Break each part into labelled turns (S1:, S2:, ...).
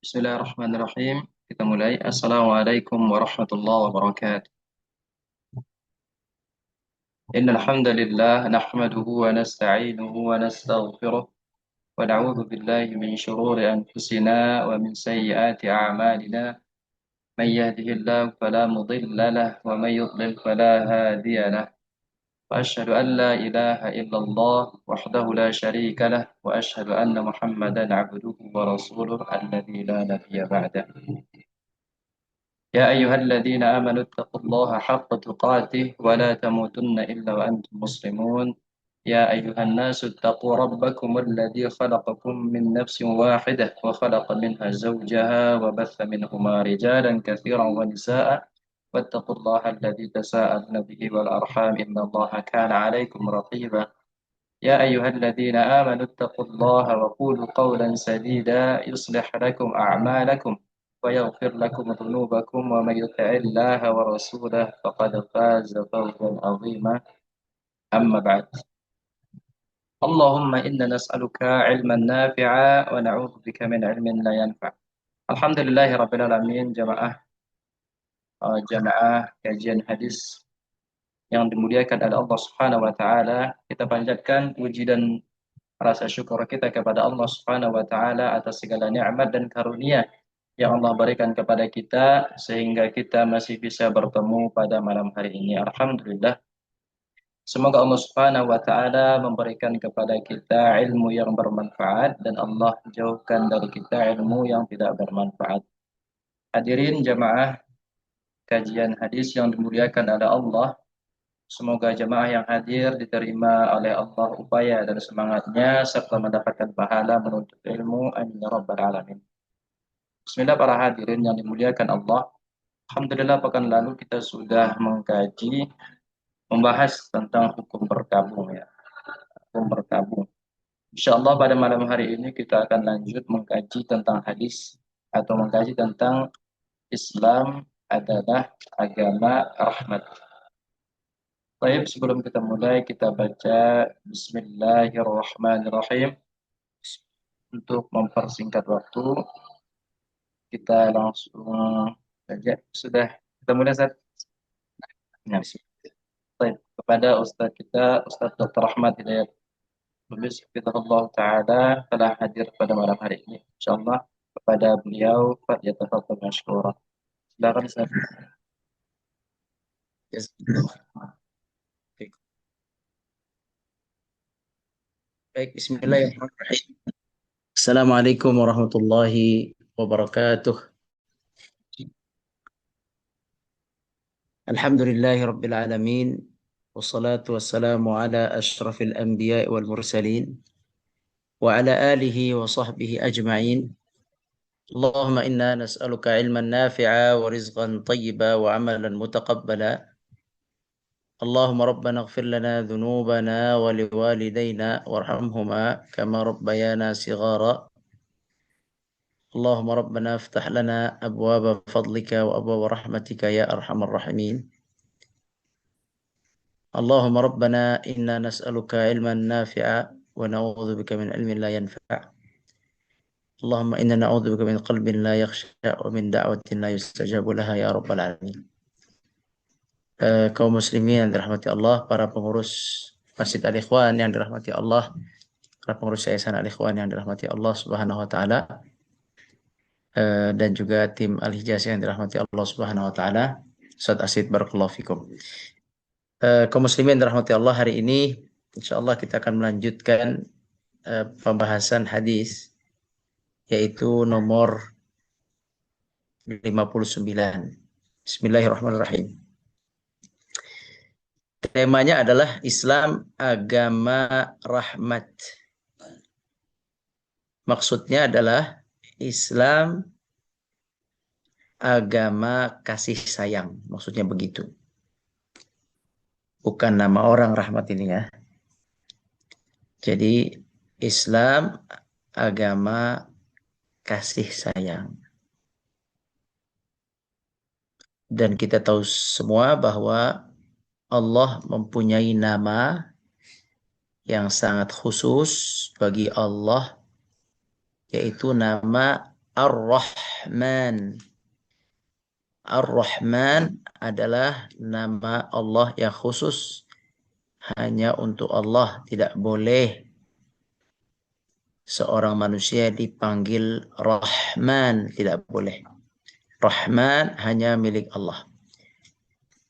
S1: Bismillahirrahmanirrahim. Kita mulai. Assalamualaikum warahmatullahi wabarakatuh. Innal hamdalillah nahmaduhu wa nasta'inuhu wa nastaghfiruh wa na'udzu billahi min shururi anfusina wa min sayyiati a'malina. Man yahdihillahu fala mudilla lahu wa man yudlil fala hadiya lahu. Wa asyhadu an la ilaha illallah wahdahu la syarika lahu wa asyhadu anna Muhammadan 'abduhu wa rasuluhu alladzi la nabiyya ba'dahu. يا أيها الذين آمنوا اتقوا الله حق تقاته ولا تموتن إلا وأنتم مسلمون. يا أيها الناس اتقوا ربكم الذي خلقكم من نفس واحدة وخلق منها زوجها وبث منهما رجالا كثيرا ونساء. واتقوا الله الذي تساءلون به والأرحام إن الله كان عليكم رقيبا. يا أيها الذين آمنوا اتقوا الله وقولوا قولا سديدا يصلح لكم أعمالكم ويغفر لكم ذنوبكم ومن يطع الله ورسوله فقد فاز فوزا عظيما. أما بعد، اللهم إنا نسألك علما نافعا ونعوذ بك من علم لا ينفع. الحمد لله رب العالمين. Jamaah kajian hadis yang dimuliakan oleh Allah Subhanahu wa taala, kita panjatkan puji dan rasa syukur kita kepada Allah Subhanahu wa taala atas segala nikmat dan karunia yang Allah berikan kepada kita sehingga kita masih bisa bertemu pada malam hari ini. Alhamdulillah. Semoga Allah Subhanahu wa taala memberikan kepada kita ilmu yang bermanfaat dan Allah jauhkan dari kita ilmu yang tidak bermanfaat. Hadirin jamaah kajian hadis yang dimuliakan oleh Allah, semoga jemaah yang hadir diterima oleh Allah upaya dan semangatnya serta mendapatkan pahala menuntut ilmu. Amin ya rabbal alamin. Bismillah para hadirin yang dimuliakan Allah. Alhamdulillah pekan lalu kita sudah mengkaji membahas tentang hukum berkabung ya. Hukum berkabung. Insyaallah pada malam hari ini kita akan lanjut mengkaji tentang hadis atau mengkaji tentang Islam adalah agama rahmat. Baik, sebelum kita mulai kita baca Bismillahirrahmanirrahim. Untuk mempersingkat waktu, kita langsung saja. Sudah kita mulai saat. Nah, baik. Kepada Ustaz kita, Ustaz Dr. Ahmad Hidayat Lubis, Allah Ta'ala telah hadir pada malam hari ini. InsyaAllah kepada beliau, falyatafaddal mashkura. Silakan Ustaz.
S2: Yes. Baik, bismillahirrahmanirrahim. Assalamualaikum warahmatullahi wabarakatuh. Alhamdulillahi rabbil alamin. Wassalatu wassalamu ala ashrafil anbiya wal mursalin. Wa ala alihi wa sahbihi ajma'in. Allahumma inna nas'aluka ilman nafi'a wa rizqan tayyiba wa amalan mutaqabbala. اللهم ربنا اغفر لنا ذنوبنا ولوالدينا وارحمهما كما ربيانا صغارا اللهم ربنا افتح لنا أبواب فضلك وأبواب رحمتك يا أرحم الراحمين اللهم ربنا إنا نسألك علما نافعا ونعوذ بك من علم لا ينفع اللهم إنا نعوذ بك من قلب لا يخشع ومن دعوة لا يستجاب لها يا رب العالمين. Kaum muslimin yang dirahmati Allah, para pengurus Masjid Al-Ikhwan yang dirahmati Allah, para pengurus Yayasan Al-Ikhwan yang dirahmati Allah Subhanahu wa taala, dan juga tim Al-Hijaz yang dirahmati Allah Subhanahu wa taala. Ustaz Asid barakallahu fikum. Kaum muslimin yang dirahmati Allah, hari ini insyaallah kita akan melanjutkan pembahasan hadis yaitu nomor 59. Bismillahirrahmanirrahim. Temanya adalah Islam agama rahmat. Maksudnya adalah Islam agama kasih sayang. Maksudnya begitu. Bukan nama orang rahmat ini ya. Jadi Islam agama kasih sayang. Dan kita tahu semua bahwa Allah mempunyai nama yang sangat khusus bagi Allah, yaitu nama Ar-Rahman. Ar-Rahman adalah nama Allah yang khusus hanya untuk Allah. Tidak boleh seorang manusia dipanggil Rahman. Tidak boleh. Rahman hanya milik Allah.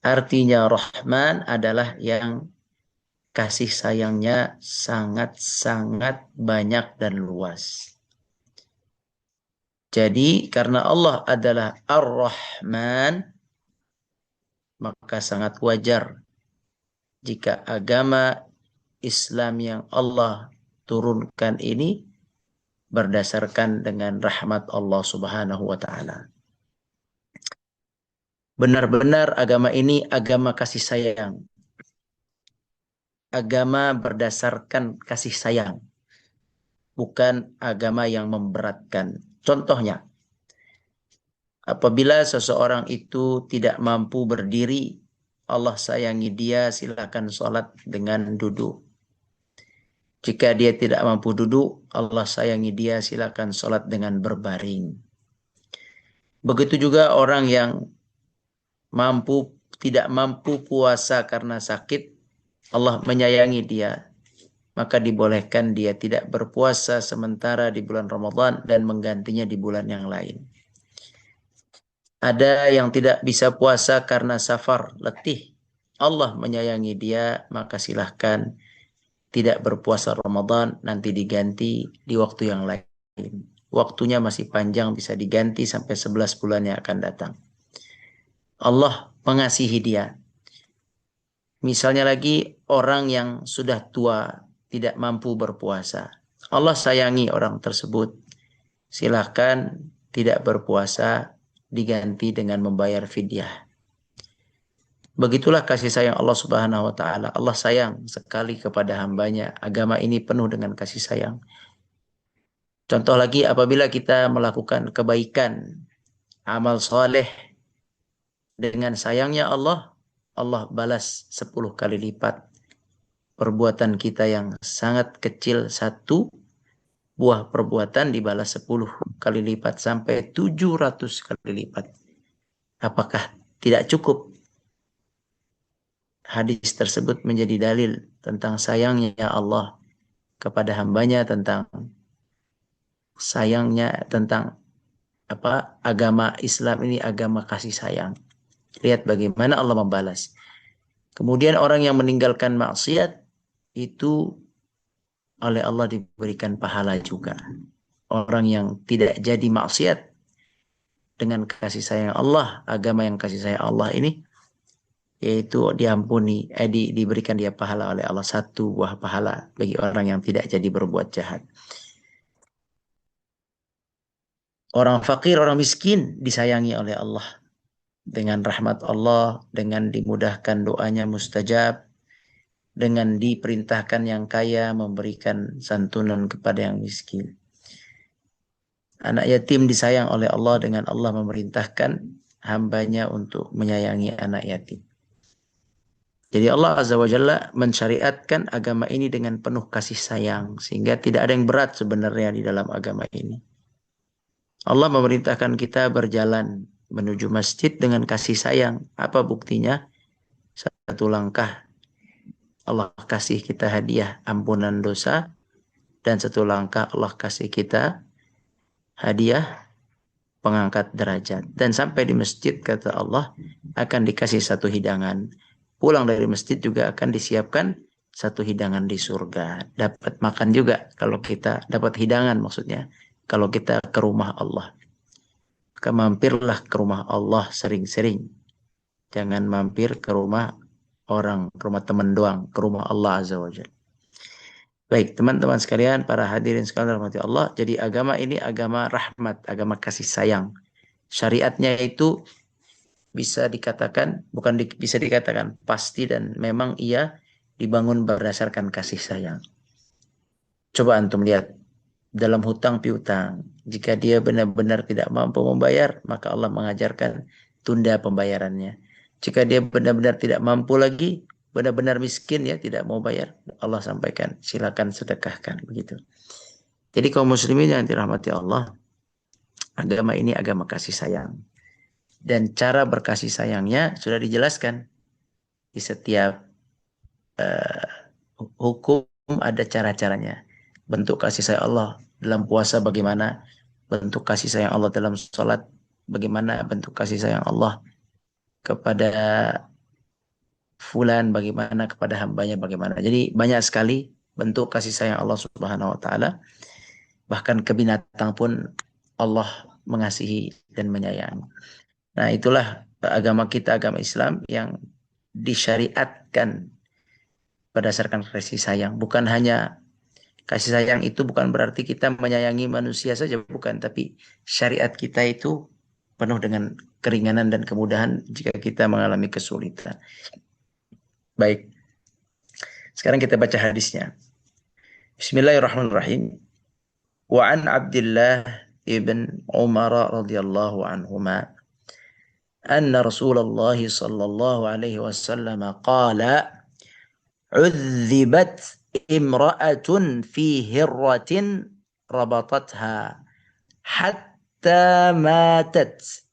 S2: Artinya Rahman adalah yang kasih sayangnya sangat-sangat banyak dan luas. Jadi karena Allah adalah Ar-Rahman, maka sangat wajar jika agama Islam yang Allah turunkan ini berdasarkan dengan rahmat Allah Subhanahu wa taala. Benar-benar agama ini agama kasih sayang. Agama berdasarkan kasih sayang, bukan agama yang memberatkan. Contohnya, apabila seseorang itu tidak mampu berdiri, Allah sayangi dia, silakan sholat dengan duduk. Jika dia tidak mampu duduk, Allah sayangi dia, silakan sholat dengan berbaring. Begitu juga orang yang tidak mampu puasa karena sakit, Allah menyayangi dia, maka dibolehkan dia tidak berpuasa sementara di bulan Ramadan dan menggantinya di bulan yang lain. Ada yang tidak bisa puasa karena safar, letih. Allah menyayangi dia, maka silahkan tidak berpuasa Ramadan, nanti diganti di waktu yang lain. Waktunya masih panjang, bisa diganti sampai 11 bulan yang akan datang. Allah mengasihi dia. Misalnya lagi orang yang sudah tua, tidak mampu berpuasa. Allah sayangi orang tersebut. Silahkan tidak berpuasa, diganti dengan membayar fidyah. Begitulah kasih sayang Allah Subhanahu wa taala. Allah sayang sekali kepada hambanya. Agama ini penuh dengan kasih sayang. Contoh lagi, apabila kita melakukan kebaikan, amal soleh, dengan sayangnya Allah, Allah balas 10 kali lipat. Perbuatan kita yang sangat kecil, satu buah perbuatan dibalas 10 kali lipat sampai 700 kali lipat. Apakah tidak cukup? Hadis tersebut menjadi dalil tentang sayangnya Allah kepada hambanya, tentang sayangnya, tentang agama Islam ini agama kasih sayang. Lihat bagaimana Allah membalas. Kemudian orang yang meninggalkan maksiat itu oleh Allah diberikan pahala juga. Orang yang tidak jadi maksiat dengan kasih sayang Allah, agama yang kasih sayang Allah ini, yaitu diampuni, diberikan dia pahala oleh Allah, 1 buah pahala bagi orang yang tidak jadi berbuat jahat. Orang fakir, orang miskin disayangi oleh Allah dengan rahmat Allah, dengan dimudahkan doanya mustajab, dengan diperintahkan yang kaya memberikan santunan kepada yang miskin. Anak yatim disayang oleh Allah dengan Allah memerintahkan hambanya untuk menyayangi anak yatim. Jadi Allah Azza wa Jalla mensyariatkan agama ini dengan penuh kasih sayang, sehingga tidak ada yang berat sebenarnya di dalam agama ini. Allah memerintahkan kita berjalan menuju masjid dengan kasih sayang. Apa buktinya? 1 langkah Allah kasih kita hadiah ampunan dosa, dan 1 langkah Allah kasih kita hadiah pengangkat derajat. Dan sampai di masjid, kata Allah, akan dikasih 1 hidangan. Pulang dari masjid juga akan disiapkan 1 hidangan di surga. Dapat makan juga kalau kita dapat hidangan, maksudnya kalau kita ke rumah Allah. Maka mampirlah ke rumah Allah sering-sering. Jangan mampir ke rumah orang, ke rumah teman doang, ke rumah Allah Azza wa Jalla. Baik, teman-teman sekalian, para hadirin sekalian rahmati Allah. Jadi agama ini agama rahmat, agama kasih sayang. Syariatnya itu bisa dikatakan, bisa dikatakan pasti, dan memang ia dibangun berdasarkan kasih sayang. Coba antum lihat dalam hutang piutang. Jika dia benar-benar tidak mampu membayar, maka Allah mengajarkan tunda pembayarannya. Jika dia benar-benar tidak mampu lagi, benar-benar miskin ya, tidak mau bayar, Allah sampaikan silakan sedekahkan, begitu. Jadi kaum muslimin yang dirahmati Allah, Agama ini agama kasih sayang. Dan cara berkasih sayangnya sudah dijelaskan di setiap hukum ada cara-caranya. Bentuk kasih sayang Allah dalam puasa bagaimana, bentuk kasih sayang Allah dalam sholat bagaimana, bentuk kasih sayang Allah kepada fulan bagaimana, kepada hambanya bagaimana. Jadi banyak sekali bentuk kasih sayang Allah Subhanahu wa taala. Bahkan ke binatang pun Allah mengasihi dan menyayangi. Nah, itulah agama kita, agama Islam yang disyariatkan berdasarkan kasih sayang. Bukan hanya kasih sayang itu bukan berarti kita menyayangi manusia saja, bukan. Tapi syariat kita itu penuh dengan keringanan dan kemudahan jika kita mengalami kesulitan. Baik, sekarang kita baca hadisnya. Bismillahirrahmanirrahim. Wa an Abdullah ibn Umar radhiyallahu anhuma anna Rasulullah sallallahu alaihi wasallam qala عذبت امرأة في هرة ربطتها حتى ماتت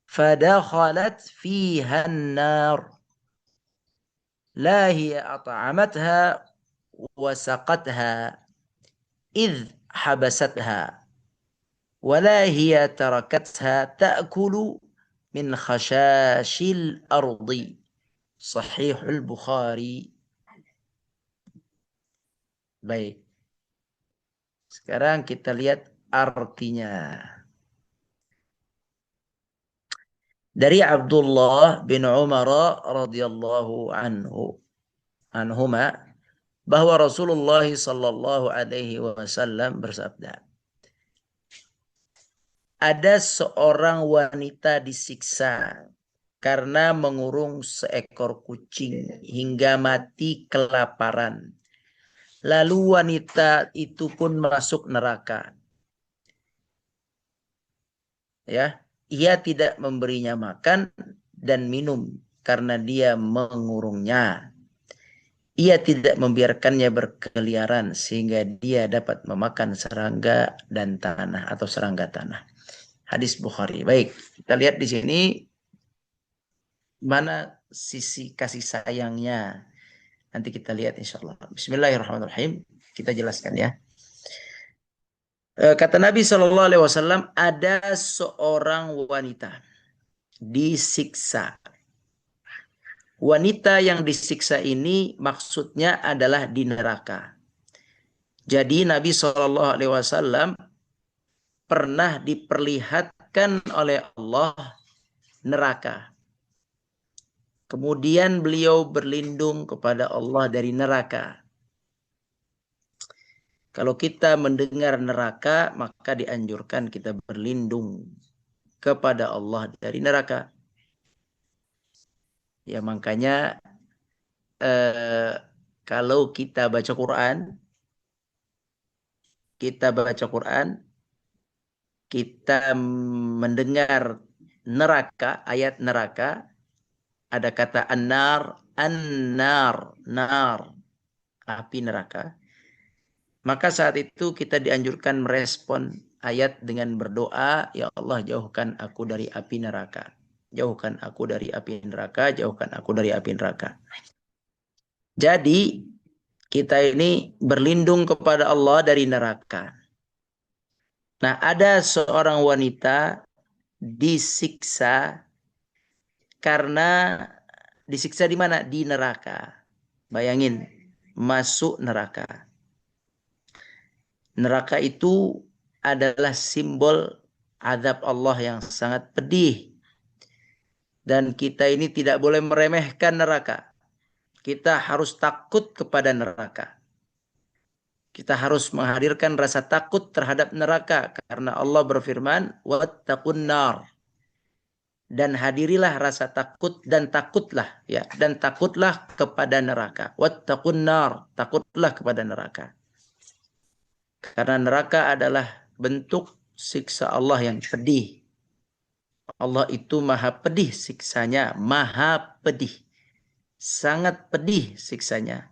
S2: فدخلت فيها النار لا هي أطعمتها وسقتها إذ حبستها ولا هي تركتها تأكل من خشاش الأرض صحيح البخاري. Baik, sekarang kita lihat artinya. Dari Abdullah bin Umar radhiyallahu anhuma bahwa Rasulullah sallallahu alaihi wasallam bersabda, ada seorang wanita disiksa karena mengurung seekor kucing hingga mati kelaparan. Lalu wanita itu pun masuk neraka. Ya, ia tidak memberinya makan dan minum karena dia mengurungnya. Ia tidak membiarkannya berkeliaran sehingga dia dapat memakan serangga dan tanah atau serangga tanah. Hadis Bukhari. Baik, kita lihat di sini mana sisi kasih sayangnya. Nanti kita lihat insya Allah. Bismillahirrahmanirrahim. Kita jelaskan ya. Kata Nabi Shallallahu Alaihi Wasallam, ada seorang wanita disiksa. Wanita yang disiksa ini maksudnya adalah di neraka. Jadi Nabi Shallallahu Alaihi Wasallam pernah diperlihatkan oleh Allah neraka. Kemudian beliau berlindung kepada Allah dari neraka. Kalau kita mendengar neraka, maka dianjurkan kita berlindung kepada Allah dari neraka. Ya makanya kalau kita baca Quran, kita mendengar neraka, ayat neraka, ada kata an-nar, nar, api neraka. Maka saat itu kita dianjurkan merespon ayat dengan berdoa, ya Allah jauhkan aku dari api neraka. Jauhkan aku dari api neraka, jauhkan aku dari api neraka. Jadi kita ini berlindung kepada Allah dari neraka. Nah, ada seorang wanita disiksa karena disiksa di mana? Di neraka. Bayangin, masuk neraka. Neraka itu adalah simbol azab Allah yang sangat pedih. Dan kita ini tidak boleh meremehkan neraka. Kita harus takut kepada neraka. Kita harus menghadirkan rasa takut terhadap neraka. Karena Allah berfirman, wattaqun nar. Dan hadirilah rasa takut dan takutlah. Ya, dan takutlah kepada neraka. Wattaqun nar. Takutlah kepada neraka. Karena neraka adalah bentuk siksa Allah yang pedih. Allah itu maha pedih siksanya. Maha pedih. Sangat pedih siksanya.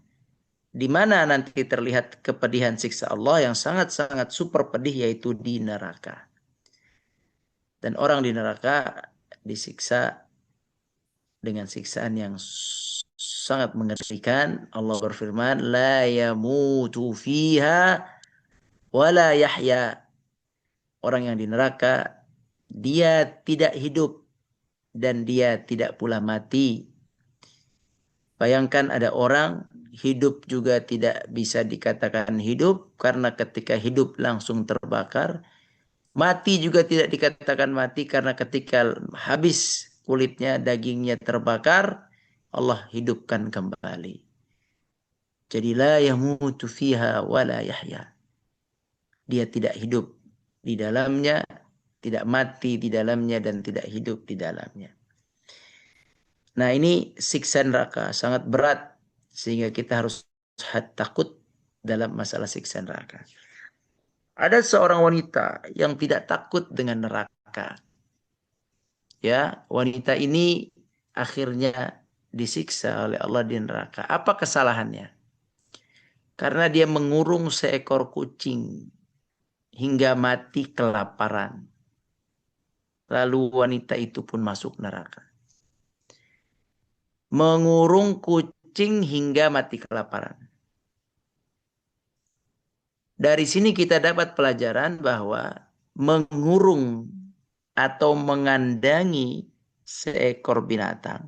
S2: Di mana nanti terlihat kepedihan siksa Allah yang sangat-sangat super pedih, yaitu di neraka. Dan orang di neraka disiksa dengan siksaan yang sangat mengerikan. Allah berfirman, la yamutu fiha wala yahya. Orang yang di neraka, dia tidak hidup dan dia tidak pula mati. Bayangkan ada orang hidup juga tidak bisa dikatakan hidup karena ketika hidup langsung terbakar. Mati juga tidak dikatakan mati karena ketika habis kulitnya, dagingnya terbakar, Allah hidupkan kembali. Jadi la yamutu fiha wa la yahya. Dia tidak hidup di dalamnya, tidak mati di dalamnya dan tidak hidup di dalamnya. Nah, ini siksa neraka sangat berat sehingga kita harus takut dalam masalah siksa neraka. Ada seorang wanita yang tidak takut dengan neraka. Ya, wanita ini akhirnya disiksa oleh Allah di neraka. Apa kesalahannya? Karena dia mengurung seekor kucing hingga mati kelaparan. Lalu wanita itu pun masuk neraka. Mengurung kucing hingga mati kelaparan. Dari sini kita dapat pelajaran bahwa mengurung atau mengandangi seekor binatang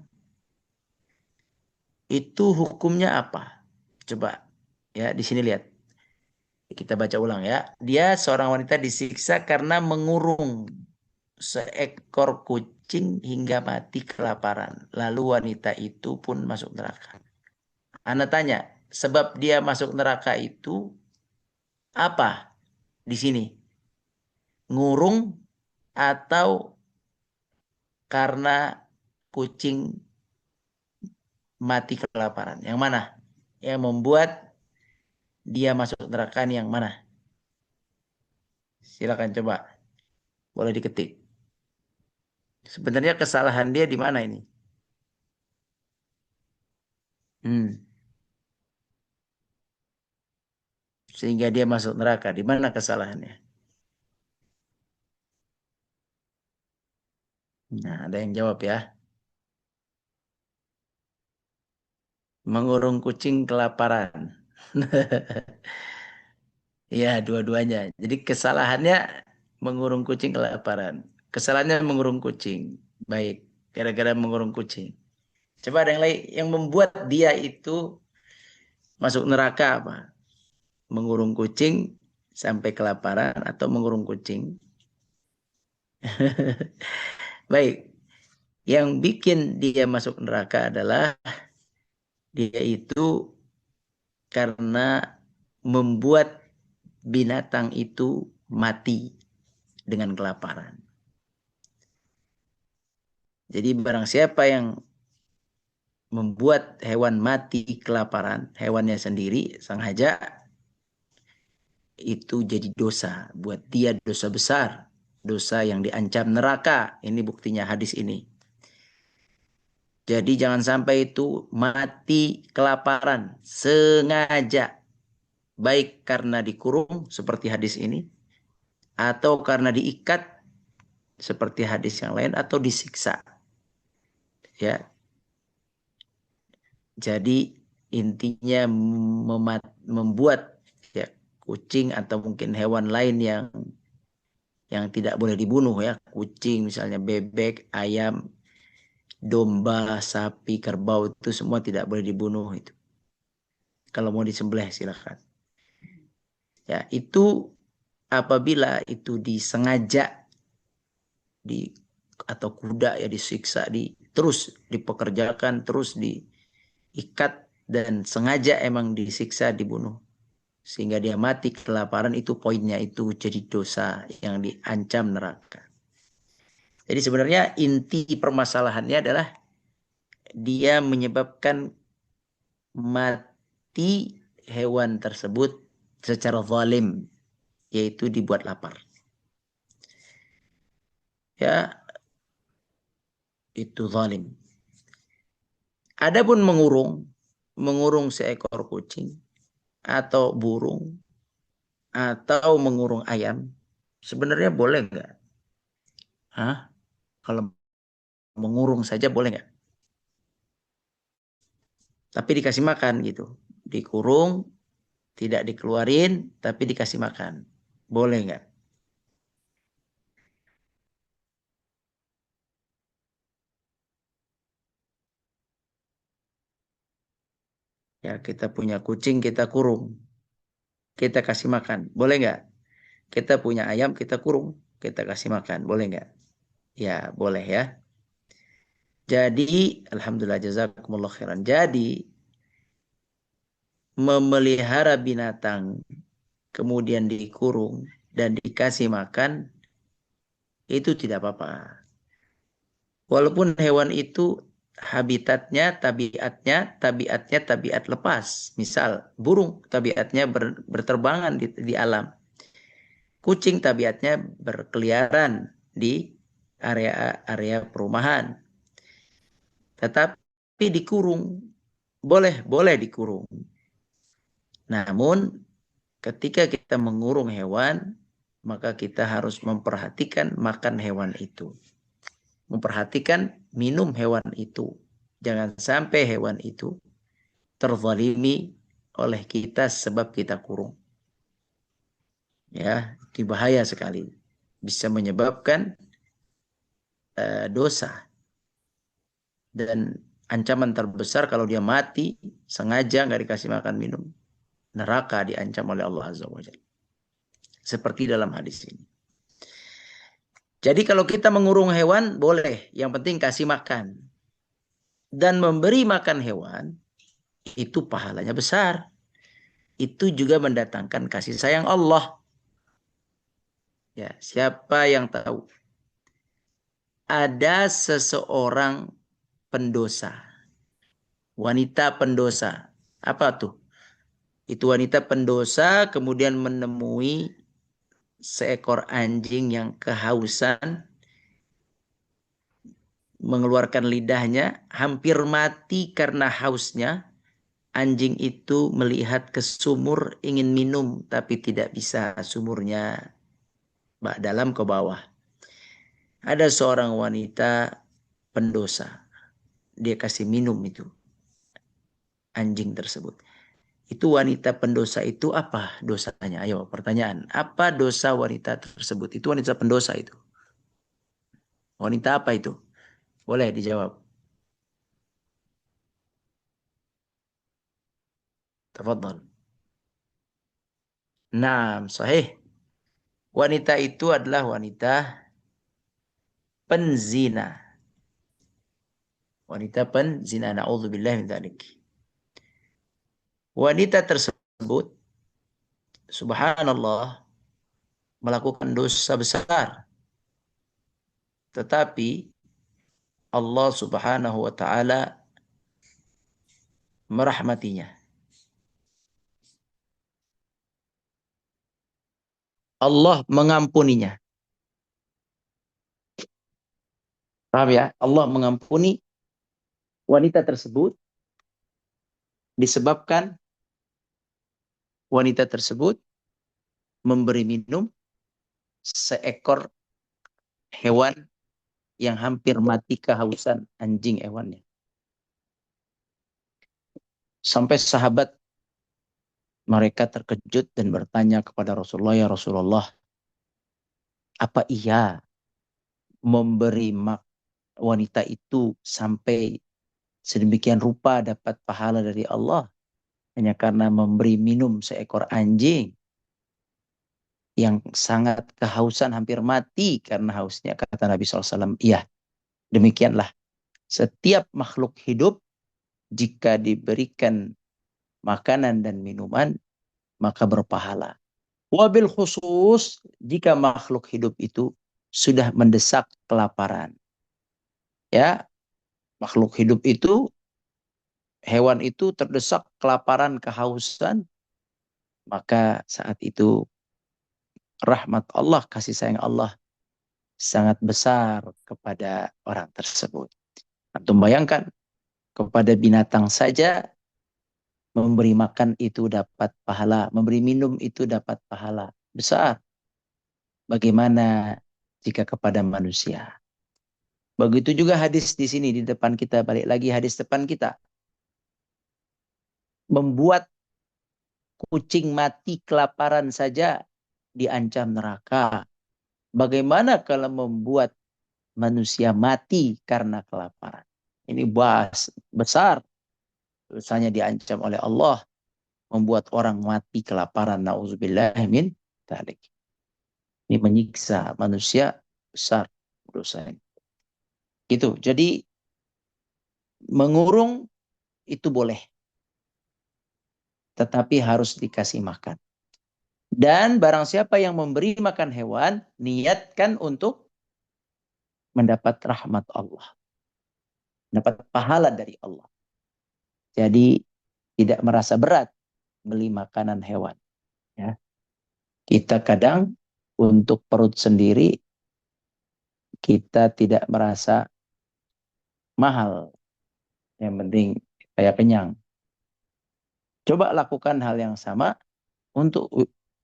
S2: itu hukumnya apa? Coba ya di sini lihat. Kita baca ulang ya. Dia seorang wanita disiksa karena mengurung seekor kucing hingga mati kelaparan. Lalu wanita itu pun masuk neraka. Anda tanya, sebab dia masuk neraka itu apa di sini? Ngurung atau karena kucing mati kelaparan? Yang mana? Yang membuat dia masuk neraka yang mana? Silakan coba. Boleh diketik. Sebenarnya kesalahan dia di mana ini? Sehingga dia masuk neraka. Di mana kesalahannya? Nah, ada yang jawab ya. Mengurung kucing kelaparan. Ya, dua-duanya. Jadi kesalahannya mengurung kucing kelaparan. Kesalahannya mengurung kucing. Baik, gara-gara mengurung kucing. Coba ada yang lain yang membuat dia itu masuk neraka apa? Mengurung kucing sampai kelaparan atau mengurung kucing? Baik, yang bikin dia masuk neraka adalah dia itu karena membuat binatang itu mati dengan kelaparan. Jadi barang siapa yang membuat hewan mati kelaparan, hewannya sendiri sengaja, itu jadi dosa. Buat dia dosa besar. Dosa yang diancam neraka. Ini buktinya hadis ini. Jadi jangan sampai itu mati kelaparan sengaja. Baik karena dikurung seperti hadis ini. Atau karena diikat seperti hadis yang lain. Atau disiksa. Ya, jadi intinya membuat ya, kucing atau mungkin hewan lain yang tidak boleh dibunuh ya, kucing misalnya, bebek, ayam, domba, sapi, kerbau itu semua tidak boleh dibunuh itu. Kalau mau disembelih silakan. Ya, itu apabila itu disengaja atau kuda ya disiksa, terus dipekerjakan, terus diikat dan sengaja emang disiksa, dibunuh sehingga dia mati kelaparan, itu poinnya, itu jadi dosa yang diancam neraka. Jadi sebenarnya inti permasalahannya adalah dia menyebabkan mati hewan tersebut secara zalim, yaitu dibuat lapar. Ya, itu zalim. Adapun mengurung seekor kucing atau burung atau mengurung ayam, sebenarnya boleh nggak? Hah? Kalau mengurung saja boleh nggak? Tapi dikasih makan gitu. Dikurung, tidak dikeluarin, tapi dikasih makan. Boleh nggak? Ya, kita punya kucing, kita kurung. Kita kasih makan. Boleh nggak? Kita punya ayam, kita kurung. Kita kasih makan. Boleh nggak? Ya, boleh ya. Jadi, Alhamdulillah jazakumullah khairan. Jadi, memelihara binatang, kemudian dikurung, dan dikasih makan, itu tidak apa-apa. Walaupun hewan itu tabiatnya tabiat lepas. Misal, burung tabiatnya berterbangan di alam. Kucing tabiatnya berkeliaran di area-area perumahan. Tetapi dikurung. Boleh dikurung. Namun ketika kita mengurung hewan, maka kita harus memperhatikan makan hewan itu. Memperhatikan minum hewan itu. Jangan sampai hewan itu terzalimi oleh kita sebab kita kurung. Ya, itu bahaya sekali. Bisa menyebabkan dosa. Dan ancaman terbesar kalau dia mati sengaja nggak dikasih makan minum, neraka diancam oleh Allah Azza wa Jalla. Seperti dalam hadis ini. Jadi kalau kita mengurung hewan boleh, yang penting kasih makan. Dan memberi makan hewan itu pahalanya besar. Itu juga mendatangkan kasih sayang Allah. Ya, siapa yang tahu? Ada seseorang pendosa, wanita pendosa. Apa tuh? Itu wanita pendosa kemudian menemui seekor anjing yang kehausan, mengeluarkan lidahnya, hampir mati karena hausnya. Anjing itu melihat ke sumur, ingin minum, tapi tidak bisa, sumurnya dalam ke bawah. Ada seorang wanita pendosa, dia kasih minum itu anjing tersebut. Itu wanita pendosa itu apa dosanya? Ayo pertanyaan. Apa dosa wanita tersebut? Itu wanita pendosa itu. Wanita apa itu? Boleh dijawab. Tafadhal. Nah, sahih. Wanita itu adalah wanita penzina. Wanita penzina. Na'udzubillah min dzalik. Wanita tersebut, subhanallah, melakukan dosa besar. Tetapi Allah subhanahu wa ta'ala merahmatinya. Allah mengampuninya. Paham ya? Allah mengampuni wanita tersebut disebabkan wanita tersebut memberi minum seekor hewan yang hampir mati kehausan, anjing hewannya. Sampai sahabat mereka terkejut dan bertanya kepada Rasulullah, ya Rasulullah, apa iya memberi wanita itu sampai sedemikian rupa dapat pahala dari Allah hanya karena memberi minum seekor anjing yang sangat kehausan, hampir mati karena hausnya? Kata Nabi SAW, iya, demikianlah. Setiap makhluk hidup jika diberikan makanan dan minuman, maka berpahala. Wabil khusus, jika makhluk hidup itu sudah mendesak kelaparan. Ya, makhluk hidup itu, hewan itu terdesak kelaparan, kehausan, maka saat itu rahmat Allah, kasih sayang Allah sangat besar kepada orang tersebut. Antum bayangkan, kepada binatang saja memberi makan itu dapat pahala, memberi minum itu dapat pahala besar. Bagaimana jika kepada manusia. Begitu juga hadis di sini di depan kita, balik lagi hadis depan kita. Membuat kucing mati kelaparan saja diancam neraka. Bagaimana kalau membuat manusia mati karena kelaparan? Ini bahas besar. Dosanya diancam oleh Allah. Membuat orang mati kelaparan. Na'udzubillah min dzalik. Ini menyiksa manusia besar dosanya. Gitu. Jadi mengurung itu boleh. Tetapi harus dikasih makan. Dan barang siapa yang memberi makan hewan, niatkan untuk mendapat rahmat Allah. Mendapat pahala dari Allah. Jadi tidak merasa berat beli makanan hewan. Ya. Kita kadang untuk perut sendiri, kita tidak merasa mahal. Yang penting kayak kenyang. Coba lakukan hal yang sama untuk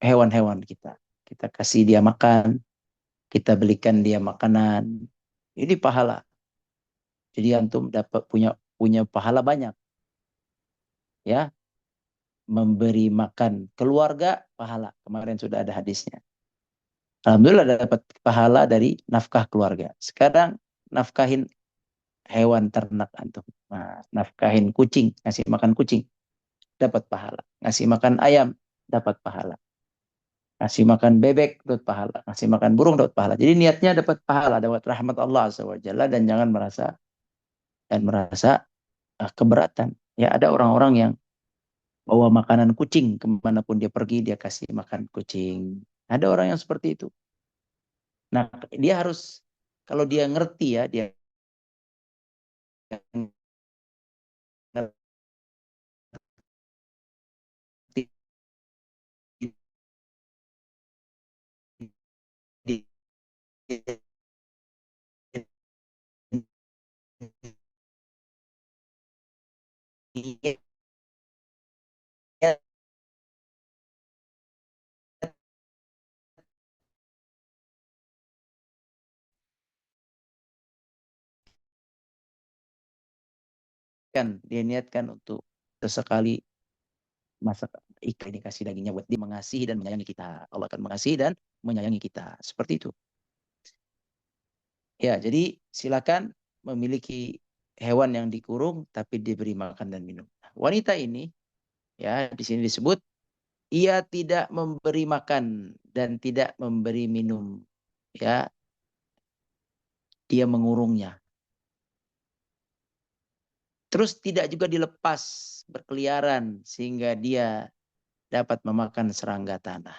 S2: hewan-hewan kita. Kita kasih dia makan, kita belikan dia makanan. Ini pahala. Jadi antum dapat punya pahala banyak. Ya, memberi makan keluarga pahala. Kemarin sudah ada hadisnya. Alhamdulillah dapat pahala dari nafkah keluarga. Sekarang nafkahin hewan ternak antum. Nah, nafkahin kucing, ngasih makan kucing, dapat pahala. Ngasih makan ayam, dapat pahala. Ngasih makan bebek, dapat pahala. Ngasih makan burung, dapat pahala. Jadi niatnya dapat pahala, dapat rahmat Allah SWT. Dan jangan merasa keberatan. Ya, ada orang-orang yang bawa makanan kucing kemanapun dia pergi, dia kasih makan kucing. Ada orang yang seperti itu. Nah, dia harus, kalau dia ngerti ya, dia ngerti, dia niatkan untuk sesekali masak ikan, dikasih dagingnya buat dia, mengasihi dan menyayangi kita. Allah akan mengasihi dan menyayangi kita. Seperti itu. Ya, jadi silakan memiliki hewan yang dikurung tapi diberi makan dan minum. Wanita ini ya di sini disebut ia tidak memberi makan dan tidak memberi minum. Ya, dia mengurungnya. Terus tidak juga dilepas berkeliaran sehingga dia dapat memakan serangga tanah.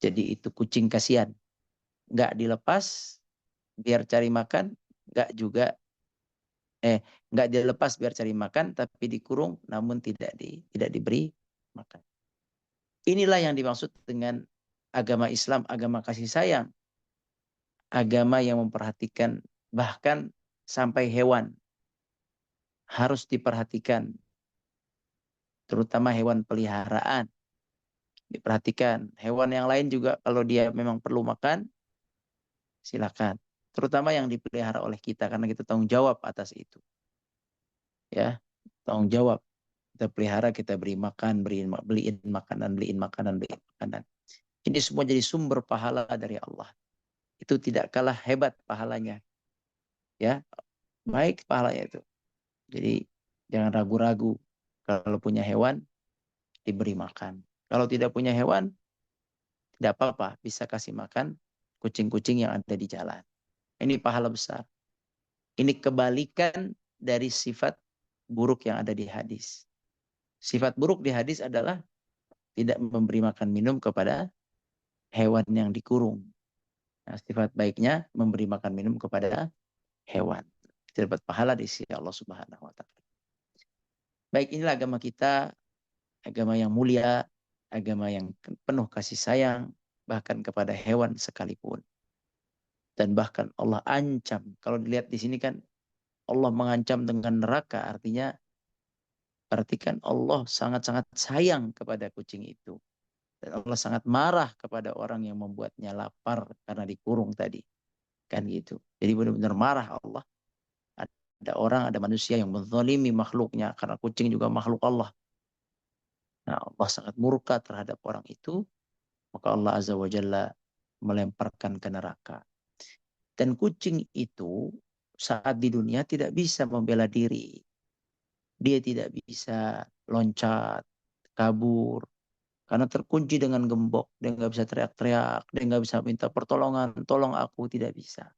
S2: Jadi itu kucing kasihan. Nggak dilepas biar cari makan, nggak dilepas biar cari makan, tapi dikurung namun tidak diberi makan. Inilah yang dimaksud dengan agama Islam, agama kasih sayang. Agama yang memperhatikan bahkan sampai hewan harus diperhatikan, terutama hewan peliharaan. Diperhatikan. Hewan yang lain juga kalau dia memang perlu makan, silakan. Terutama yang dipelihara oleh kita karena kita tanggung jawab atas itu. Ya, tanggung jawab. Kita pelihara, kita beri makan, beliin makanan, beliin makanan, beliin makanan. Ini semua jadi sumber pahala dari Allah. Itu tidak kalah hebat pahalanya. Ya, baik pahalanya itu. Jadi jangan ragu-ragu. Kalau punya hewan, diberi makan. Kalau tidak punya hewan, tidak apa-apa. Bisa kasih makan kucing-kucing yang ada di jalan. Ini pahala besar. Ini kebalikan dari sifat buruk yang ada di hadis. Sifat buruk di hadis adalah tidak memberi makan minum kepada hewan yang dikurung. Nah, sifat baiknya memberi makan minum kepada hewan. Dapat pahala di sisi Allah Subhanahu wa taala. Baik, inilah agama kita, agama yang mulia, agama yang penuh kasih sayang bahkan kepada hewan sekalipun. Dan bahkan Allah ancam. Kalau dilihat di sini kan Allah mengancam dengan neraka, artinya perhatikan Allah sangat-sangat sayang kepada kucing itu. Dan Allah sangat marah kepada orang yang membuatnya lapar karena dikurung tadi. Kan gitu. Jadi benar-benar marah Allah. Ada orang, ada manusia yang menzalimi makhluknya. Karena kucing juga makhluk Allah. Nah, Allah sangat murka terhadap orang itu. Maka Allah Azza wa Jalla melemparkan ke neraka. Dan kucing itu saat di dunia tidak bisa membela diri. Dia tidak bisa loncat, kabur. Karena terkunci dengan gembok. Dia nggak bisa teriak-teriak. Dia nggak bisa minta pertolongan. Tolong aku, tidak bisa.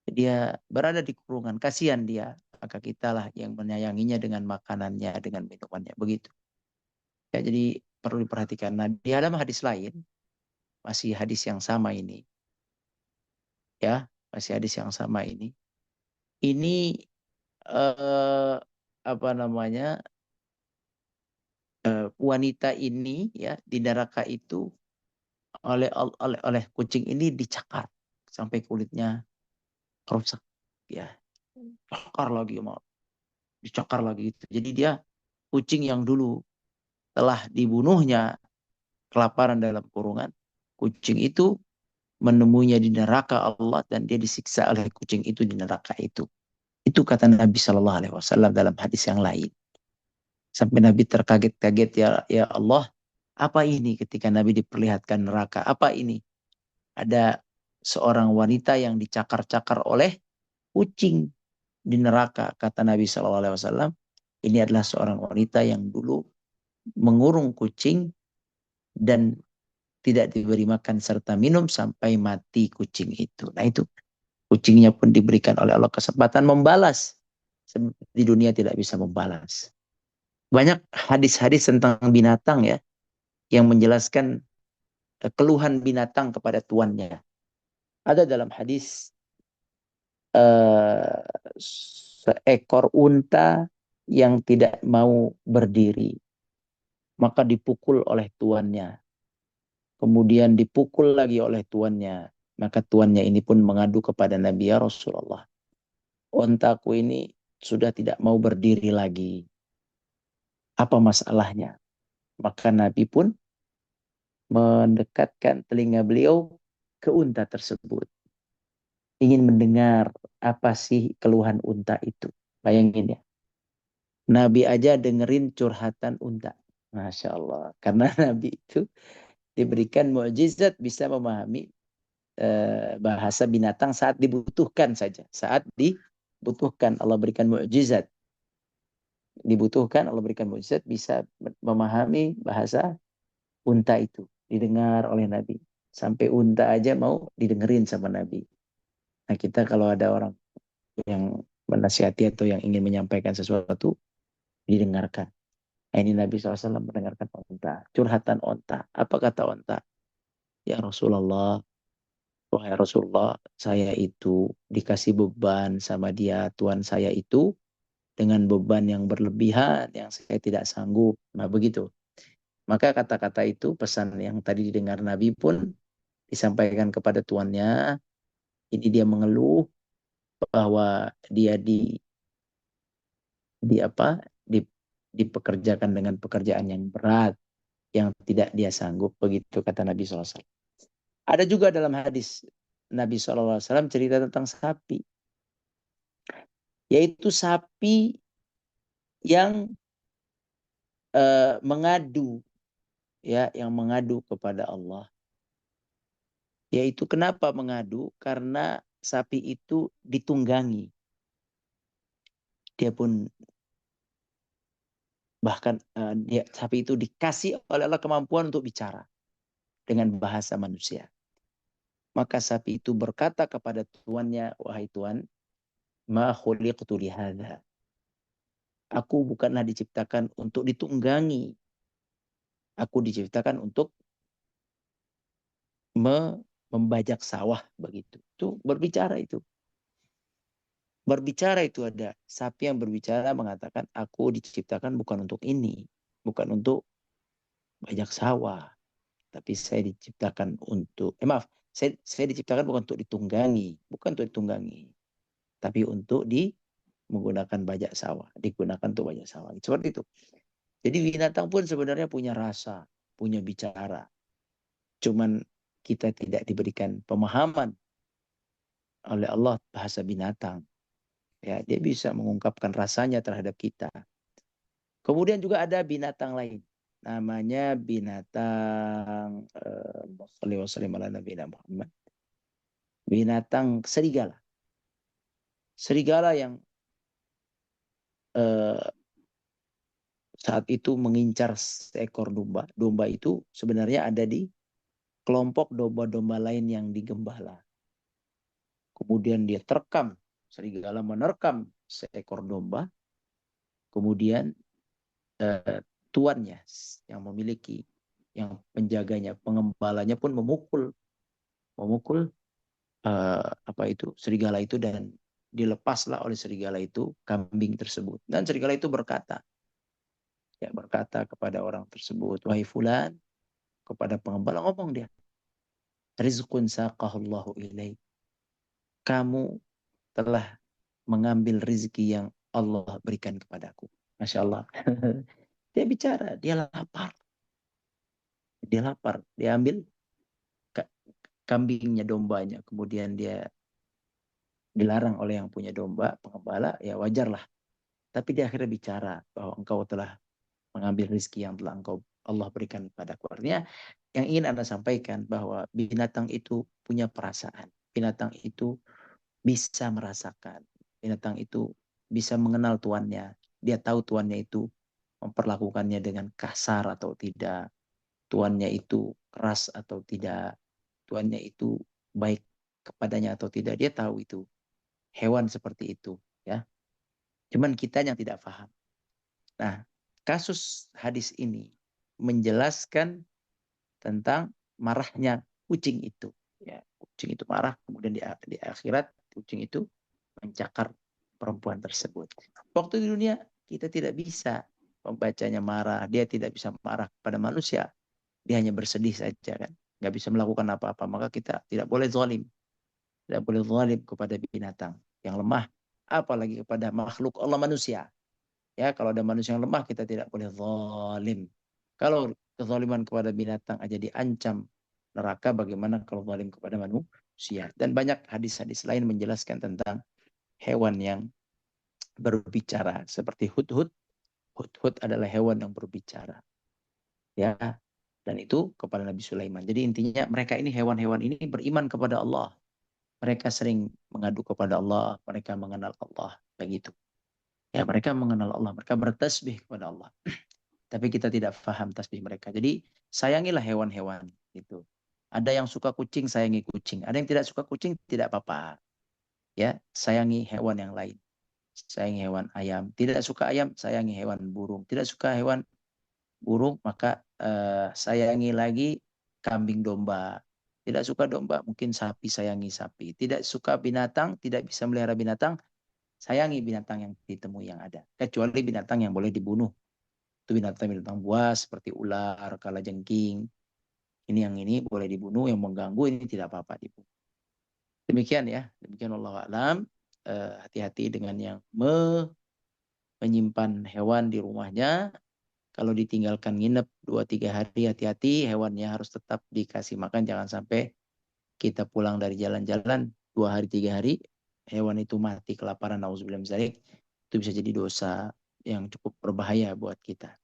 S2: Dia berada di kurungan. Kasihan dia. Maka kitalah yang menyayanginya dengan makanannya, dengan minumannya. Begitu. Ya, jadi perlu diperhatikan. Nah, di dalam hadis lain, masih hadis yang sama ini. Ya, masih hadis yang sama ini. Ini apa namanya, wanita ini ya di neraka itu oleh kucing ini dicakar sampai kulitnya rusak, ya, cakar lagi, mau dicakar lagi gitu. Jadi dia kucing yang dulu telah dibunuhnya kelaparan dalam kurungan, kucing itu menemuinya di neraka Allah dan dia disiksa oleh kucing itu di neraka itu. Itu kata Nabi Shallallahu Alaihi Wasallam dalam hadis yang lain. Sampai Nabi terkaget-kaget, ya Allah, apa ini ketika Nabi diperlihatkan neraka? Apa ini? Ada seorang wanita yang dicakar-cakar oleh kucing di neraka. Kata Nabi SAW, ini adalah seorang wanita yang dulu mengurung kucing dan tidak diberi makan serta minum sampai mati kucing itu. Nah itu, kucingnya pun diberikan oleh Allah kesempatan membalas. Di dunia tidak bisa membalas. Banyak hadis-hadis tentang binatang ya, yang menjelaskan keluhan binatang kepada tuannya. Ada dalam hadis eh, seekor unta yang tidak mau berdiri, maka dipukul oleh tuannya. Kemudian dipukul lagi oleh tuannya. Maka tuannya ini pun mengadu kepada Nabi, ya Rasulullah, ontaku ini sudah tidak mau berdiri lagi. Apa masalahnya? Maka Nabi pun mendekatkan telinga beliau ke unta tersebut. Ingin mendengar apa sih keluhan unta itu. Bayangin ya. Nabi aja dengerin curhatan unta. Masya Allah. Karena Nabi itu diberikan mukjizat bisa memahami bahasa binatang saat dibutuhkan saja. Saat dibutuhkan Allah berikan mukjizat. Dibutuhkan Allah berikan mukjizat bisa memahami bahasa unta itu. Didengar oleh Nabi. Sampai unta aja mau didengerin sama Nabi. Nah kita kalau ada orang yang menasihati atau yang ingin menyampaikan sesuatu, didengarkan. Nah, ini Nabi SAW mendengarkan onta. Curhatan onta. Apa kata onta? Ya Rasulullah, wahai Rasulullah, saya itu dikasih beban sama dia, Tuhan saya itu, dengan beban yang berlebihan, yang saya tidak sanggup. Nah begitu. Maka kata-kata itu, pesan yang tadi didengar Nabi pun disampaikan kepada tuannya. Ini dia mengeluh bahwa dia di apa di dipekerjakan dengan pekerjaan yang berat yang tidak dia sanggup, begitu kata Nabi SAW. Ada juga dalam hadis Nabi SAW cerita tentang sapi, yaitu sapi yang mengadu, ya, yang mengadu kepada Allah. Yaitu kenapa mengadu? Karena sapi itu ditunggangi. Dia pun bahkan sapi itu dikasih oleh Allah kemampuan untuk bicara dengan bahasa manusia. Maka sapi itu berkata kepada tuannya, wahai tuan, ma khuliqtu lihadza. Aku bukanlah diciptakan untuk ditunggangi. Aku diciptakan untuk membajak sawah begitu. Itu berbicara itu. Berbicara itu ada sapi yang berbicara mengatakan aku diciptakan bukan untuk ini, bukan untuk bajak sawah, tapi saya diciptakan untuk saya diciptakan bukan untuk ditunggangi, bukan untuk ditunggangi, tapi untuk menggunakan bajak sawah, digunakan untuk bajak sawah. Seperti itu. Jadi binatang pun sebenarnya punya rasa. punya bicara. Cuman kita tidak diberikan pemahaman oleh Allah bahasa binatang. Ya, dia bisa mengungkapkan rasanya terhadap kita. Kemudian juga ada binatang lain. Namanya binatang Muhammad. Binatang serigala. Serigala yang saat itu mengincar seekor domba. Domba itu sebenarnya ada di kelompok domba-domba lain yang digembala. Kemudian dia terkam, serigala menerkam seekor domba. Kemudian tuannya yang memiliki, yang penjaganya, pengembalanya pun memukul apa itu serigala itu, dan dilepaslah oleh serigala itu kambing tersebut. Dan serigala itu berkata kepada orang tersebut, wahai fulan, kepada pengembala ngomong dia, rizqun saqahullahu ilaik. Kamu telah mengambil rezeki yang Allah berikan kepadaku. Masya Allah. Dia bicara, dia lapar. Dia ambil kambingnya, dombanya. Kemudian dia dilarang oleh yang punya domba, pengembala, ya wajarlah. Tapi dia akhirnya bicara bahwa engkau telah mengambil rezeki yang telah Allah berikan kepadaku. Artinya yang ingin Anda sampaikan bahwa binatang itu punya perasaan. Binatang itu bisa merasakan. Binatang itu bisa mengenal tuannya. Dia tahu tuannya itu memperlakukannya dengan kasar atau tidak. Tuannya itu keras atau tidak. Tuannya itu baik kepadanya atau tidak. Dia tahu itu. Hewan seperti itu. Ya. Cuman kita yang tidak paham. Nah, kasus hadis ini menjelaskan tentang marahnya kucing itu. Ya, kucing itu marah, kemudian di akhirat kucing itu mencakar perempuan tersebut. Waktu di dunia kita tidak bisa membacanya marah, dia tidak bisa marah kepada manusia, dia hanya bersedih saja kan, nggak bisa melakukan apa-apa. Maka kita tidak boleh zalim, tidak boleh zalim kepada binatang yang lemah, apalagi kepada makhluk Allah manusia. Ya, kalau ada manusia yang lemah kita tidak boleh zalim. Kalau kezaliman kepada binatang aja diancam neraka, bagaimana kalau zalim kepada manusia? Dan banyak hadis-hadis lain menjelaskan tentang hewan yang berbicara seperti hudhud. Hudhud adalah hewan yang berbicara. Ya, dan itu kepada Nabi Sulaiman. Jadi intinya mereka ini, hewan-hewan ini beriman kepada Allah. Mereka sering mengadu kepada Allah, mereka mengenal Allah, begitu. Ya, mereka mengenal Allah, mereka bertasbih kepada Allah. Tapi kita tidak paham tasbih mereka. Jadi sayangilah hewan-hewan itu. Ada yang suka kucing, sayangi kucing. Ada yang tidak suka kucing, tidak apa-apa. Ya, sayangi hewan yang lain. Sayangi hewan ayam. Tidak suka ayam, sayangi hewan burung. Tidak suka hewan burung, maka sayangi lagi kambing domba. Tidak suka domba, mungkin sapi, sayangi sapi. Tidak suka binatang, tidak bisa melihara binatang, sayangi binatang yang ditemui yang ada. Kecuali binatang yang boleh dibunuh. Itu binatang-binatang buas seperti ular, kalajengking. Ini yang ini boleh dibunuh, yang mengganggu ini tidak apa-apa dibunuh. Demikian ya, demikian Allah alam. Hati-hati dengan yang menyimpan hewan di rumahnya. Kalau ditinggalkan nginep 2-3 hari, hati-hati, hewannya harus tetap dikasih makan. Jangan sampai kita pulang dari jalan-jalan 2 hari 3 hari, hewan itu mati kelaparan, nauzubillah min dzalik. Itu bisa jadi dosa yang cukup berbahaya buat kita.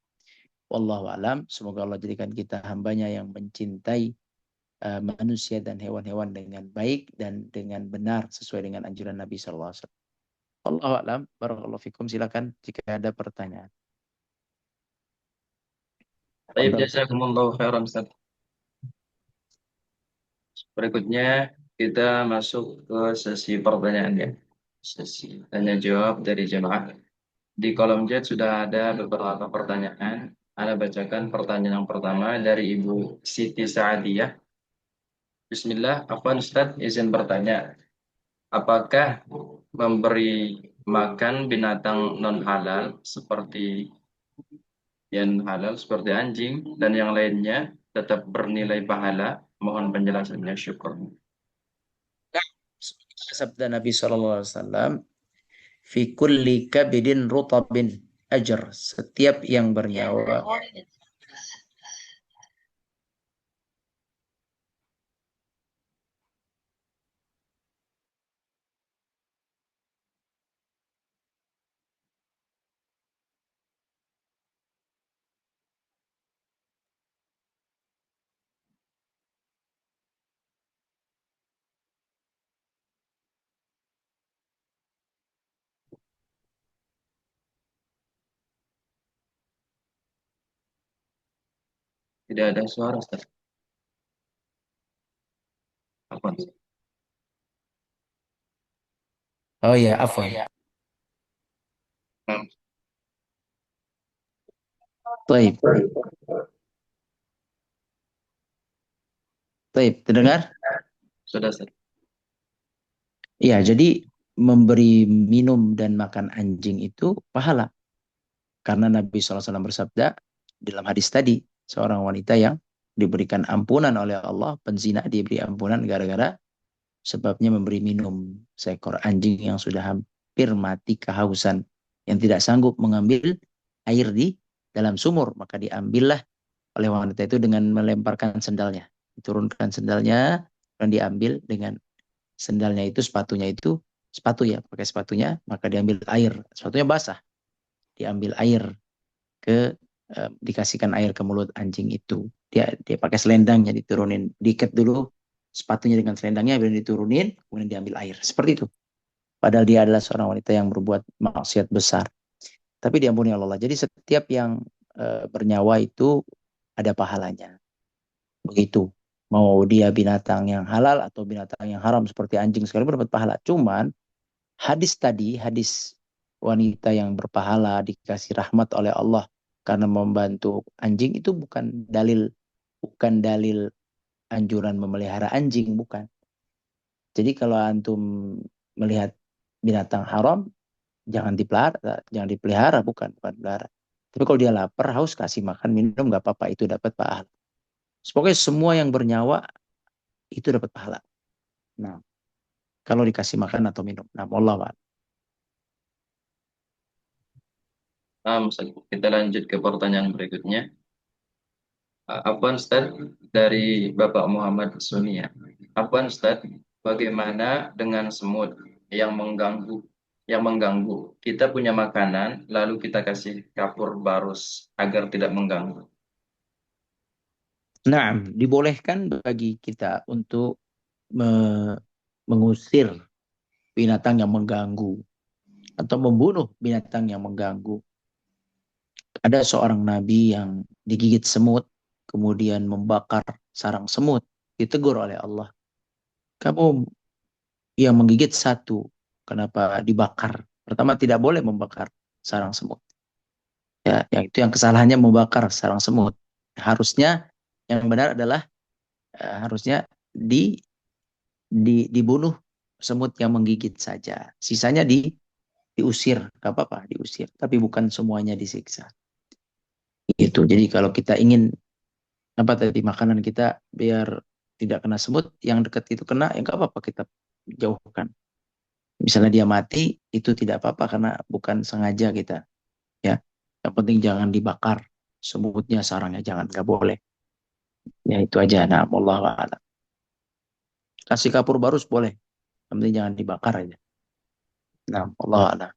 S2: Wallahu alam, semoga Allah jadikan kita hambanya yang mencintai manusia dan hewan-hewan dengan baik dan dengan benar sesuai dengan anjuran Nabi sallallahu alaihi wasallam. Wallahu alam, barakallahu fikum. Silakan jika ada pertanyaan.
S1: Baik,
S2: Fadal.
S1: jazakumullahu khairan, Ustaz. Berikutnya kita masuk ke sesi pertanyaan ya. Sesi tanya jawab dari jemaah. Di kolom chat sudah ada beberapa pertanyaan. Ana bacakan pertanyaan yang pertama dari Ibu Siti Saadiyah. Bismillah, Afwan Ustaz, izin bertanya. Apakah memberi makan binatang non halal seperti anjing dan yang lainnya tetap bernilai pahala? Mohon penjelasannya, syukur.
S2: Sabda Nabi SAW, fi kulli kabidin rutabin ajr. Setiap yang bernyawa
S1: Tidak ada suara, Ustaz. Apa?
S2: Oh ya, afwan.
S1: Hmm,
S2: Taib, taib, terdengar?
S1: sudah, Ustaz.
S2: Iya, jadi memberi minum dan makan anjing itu pahala. Karena Nabi SAW bersabda dalam hadis tadi, seorang wanita yang diberikan ampunan oleh Allah, penzina diberi ampunan gara-gara sebabnya memberi minum seekor anjing yang sudah hampir mati kehausan, yang tidak sanggup mengambil air di dalam sumur, maka diambillah oleh wanita itu dengan melemparkan sendalnya. Diturunkan sendalnya dan diambil dengan sendalnya itu, sepatunya itu, sepatu ya, pakai sepatunya, maka diambil air. Sepatunya basah, diambil air ke dikasihkan air ke mulut anjing itu. Dia pakai selendangnya diturunin, diikat dulu sepatunya dengan selendangnya, kemudian diturunin, kemudian diambil air. Seperti itu. Padahal dia adalah seorang wanita yang berbuat maksiat besar. Tapi diampuni Allah. Jadi setiap yang bernyawa itu ada pahalanya. Begitu. Mau dia binatang yang halal atau binatang yang haram seperti anjing sekalipun dapat pahala. Cuman hadis tadi, hadis wanita yang berpahala dikasih rahmat oleh Allah karena membantu anjing itu bukan dalil anjuran memelihara anjing, bukan. Jadi kalau antum melihat binatang haram, jangan dipelihara, bukan pelihara. Tapi kalau dia lapar, haus, kasih makan, minum, nggak apa-apa, itu dapat pahala. Pokoknya semua yang bernyawa itu dapat pahala. Nah, kalau dikasih makan atau minum. Nah, Allah.
S1: Nah, Ustaz. Kita lanjut ke pertanyaan berikutnya. Afwan Ustaz, dari Bapak Muhammad Sunia. Afwan Ustaz, bagaimana dengan semut yang mengganggu? Yang mengganggu. Kita punya makanan, lalu kita kasih kapur barus agar tidak mengganggu.
S2: Nah, dibolehkan bagi kita untuk mengusir binatang yang mengganggu atau membunuh binatang yang mengganggu. Ada seorang nabi yang digigit semut, kemudian membakar sarang semut. Ditegur oleh Allah. Kamu yang menggigit satu, kenapa dibakar? Pertama, tidak boleh membakar sarang semut. Ya, yang itu yang kesalahannya membakar sarang semut. Harusnya yang benar adalah harusnya dibunuh semut yang menggigit saja. Sisanya diusir, nggak apa-apa, diusir. Tapi bukan semuanya disiksa. Gitu. Jadi kalau kita ingin apa tadi makanan kita biar tidak kena semut, yang dekat itu kena, ya nggak apa-apa kita jauhkan. Misalnya dia mati, itu tidak apa-apa karena bukan sengaja kita. Ya, yang penting jangan dibakar semutnya, sarangnya jangan, nggak boleh. Ya itu aja. Nah, Allah a'lam. Kasih kapur barus boleh, yang penting jangan dibakar aja. Nah, Allah a'lam.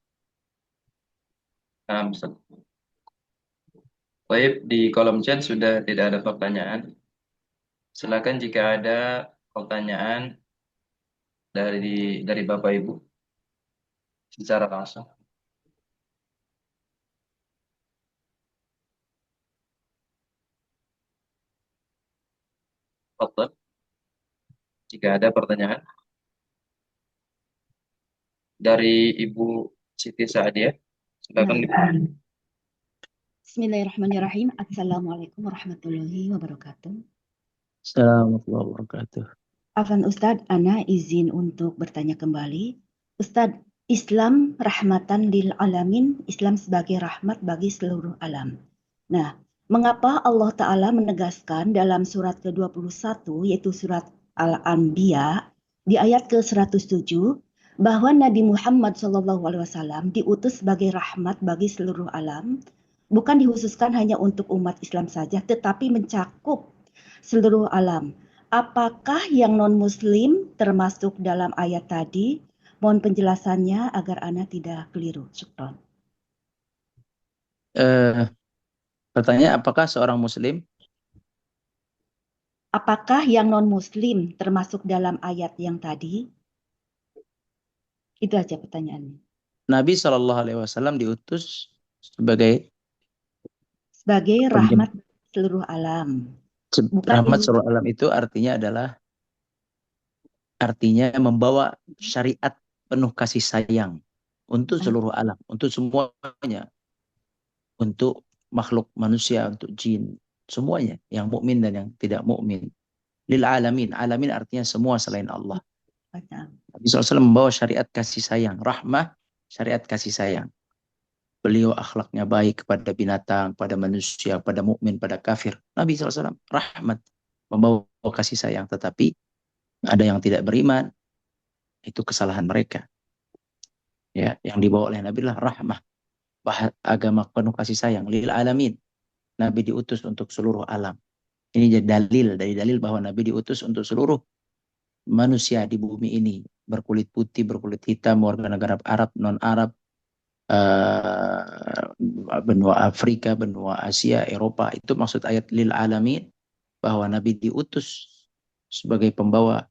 S1: Nah, Ustaz. Baik, di kolom chat sudah tidak ada pertanyaan. Silakan jika ada pertanyaan dari Bapak Ibu secara langsung. Fadhal, jika ada pertanyaan dari Ibu Siti Saadiah, silakan.
S3: Nah, Bismillahirrahmanirrahim. Assalamualaikum warahmatullahi wabarakatuh.
S2: Assalamualaikum warahmatullahi wabarakatuh.
S3: Afan Ustadz, Ana izin untuk bertanya kembali. Ustadz, Islam rahmatan lil alamin, Islam sebagai rahmat bagi seluruh alam. Nah, mengapa Allah Ta'ala menegaskan dalam surat ke-21, yaitu surat Al-Anbiya, di ayat ke-107, bahwa Nabi Muhammad SAW diutus sebagai rahmat bagi seluruh alam, bukan dikhususkan hanya untuk umat Islam saja, tetapi mencakup seluruh alam. Apakah yang non-Muslim termasuk dalam ayat tadi? Mohon penjelasannya agar Ana tidak keliru. Syukron.
S2: Pertanyaan, apakah seorang Muslim?
S3: Apakah yang non-Muslim termasuk dalam ayat yang tadi? Itu aja pertanyaannya.
S2: Nabi Shallallahu Alaihi Wasallam diutus sebagai
S3: Sebagai rahmat. seluruh alam. Bukan
S2: Rahmat
S3: ini.
S2: seluruh alam itu artinya membawa syariat penuh kasih sayang untuk seluruh alam, untuk semuanya, untuk makhluk manusia, untuk jin, semuanya, yang mukmin dan yang tidak mukmin. Lil alamin, alamin artinya semua selain Allah. Nabi SAW membawa syariat kasih sayang, rahmah, syariat kasih sayang. Beliau akhlaknya baik kepada binatang, pada manusia, pada mukmin, pada kafir. Nabi SAW rahmat, membawa kasih sayang. Tetapi ada yang tidak beriman, itu kesalahan mereka. Ya, yang dibawa oleh Nabi adalah rahmah, agama penuh kasih sayang. Lil alamin, Nabi diutus untuk seluruh alam. Ini jadi dalil bahwa Nabi diutus untuk seluruh manusia di bumi ini, berkulit putih, berkulit hitam, warga negara Arab, non Arab, benua Afrika, benua Asia, Eropa. Itu maksud ayat lil alamin, bahwa Nabi diutus sebagai pembawa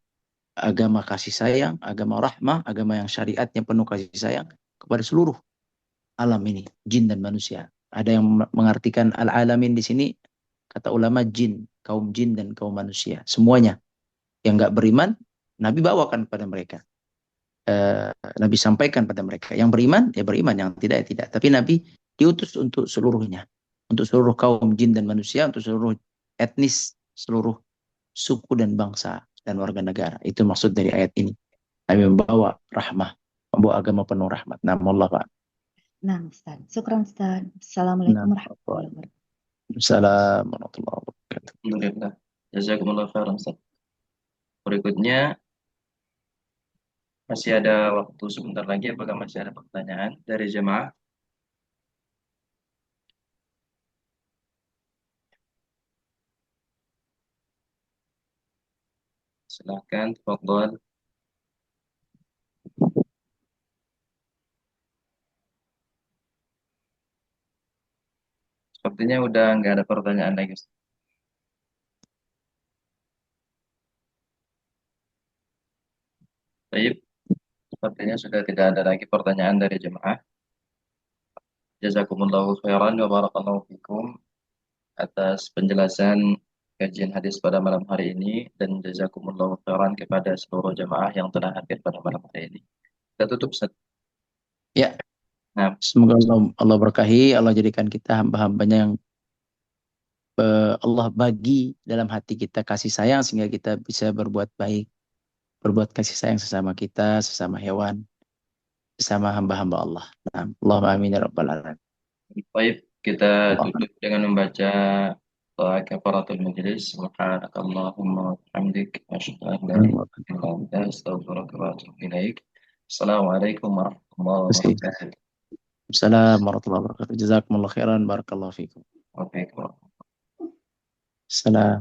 S2: agama kasih sayang, agama rahmah, agama yang syariatnya penuh kasih sayang kepada seluruh alam ini, jin dan manusia. Ada yang mengartikan al-alamin di sini, kata ulama jin, kaum jin dan kaum manusia, semuanya. Yang nggak beriman, Nabi bawakan kepada mereka. Nabi sampaikan pada mereka. Yang beriman, ya beriman. Yang tidak, ya tidak. Tapi Nabi diutus untuk seluruhnya. Untuk seluruh kaum jin dan manusia, untuk seluruh etnis, seluruh suku dan bangsa dan warga negara. Itu maksud dari ayat ini. Nabi membawa rahmah, membawa agama penuh rahmat. Nama Allah, Pak.
S3: Nah, Ustaz. Syukran, Ustaz. Assalamualaikum
S2: Nah,
S3: warahmatullahi wabarakatuh.
S2: Assalamualaikum warahmatullahi wabarakatuh.
S1: Alhamdulillah. Jazakumullah khairan, Ustaz. Berikutnya masih ada waktu sebentar lagi. Apakah masih ada pertanyaan dari jemaah? Silahkan, tafadhol. Sepertinya udah nggak ada pertanyaan lagi, Ustaz. Baik, sepertinya sudah tidak ada lagi pertanyaan dari jemaah. Jazakumullahu khairan wa barakallahu fikum atas penjelasan kajian hadis pada malam hari ini, dan jazakumullahu khairan kepada seluruh jemaah yang telah hadir pada malam hari ini. Kita tutup, Ustaz.
S2: Ya,
S1: Nah,
S2: semoga Allah berkahi, Allah jadikan kita hamba-hambanya yang Allah bagi dalam hati kita kasih sayang, sehingga kita bisa berbuat baik, berbuat kasih sayang sesama kita, sesama hewan, sesama hamba-hamba Allah. Nah, Allahumma amin ya rabbal alamin.
S1: baik, kita
S2: Allahumma
S1: tutup dengan membaca kafaratul majlis. Subhanakallahumma wa bihamdik asyhadu an la ilaha
S2: amin.
S1: illa anta astaghfiruka wa atubu ilaik. Assalamualaikum warahmatullahi wabarakatuh.
S2: Assalamualaikum warahmatullahi wabarakatuh. Jazakumullah khairan, barakallahu fikum.
S1: Oke,
S2: Salam.